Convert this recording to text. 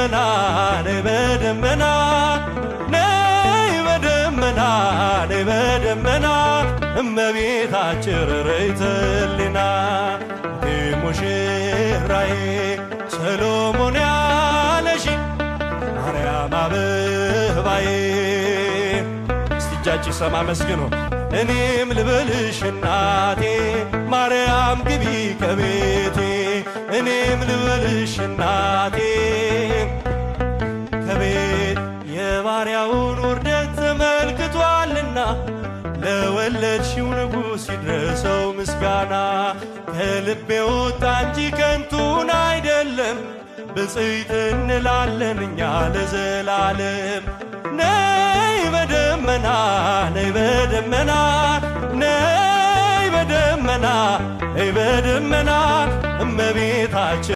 በደመና ነይ በደመና ነይ በደመና ነይ በደመና እመቤታችን ርርይተ ሕሊና ሙሽራዬ ሰሎሞን ያለሽ ማርያም አበባዬ እስቲ እጃችሁ ሰማ መስግኑ እኔም ልበልሽ እናቴ ማርያም ግቢ ከቤቴ እኔም ልበልሽ እናቴ ከቤት የባሪያውን ውርደት ተመልክቷልና ለወለድሽው ንጉሥ ይድረሰው ምስጋና ከልቤ ወጣ እንጂ ከንቱን አይደለም ብፅዕት እንላለን እኛ ለዘላለም ነይ በደመና ነይ በደመና ነይ በደመና ነይ በደመና እመቤታችን